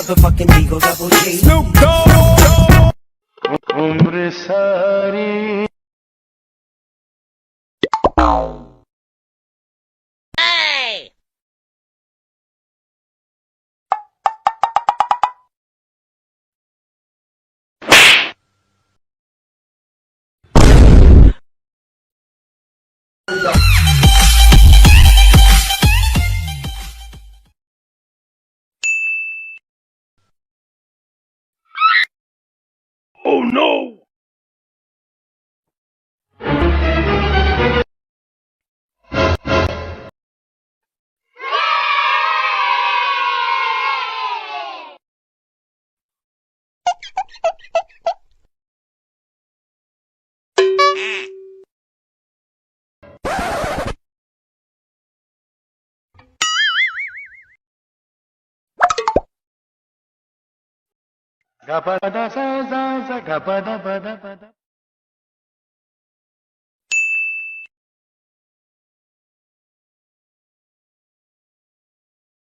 motherfucking Eagle Double G. Snoop Dogg. Umre sari. Oh no! Gapada sa za za gapada bada bada.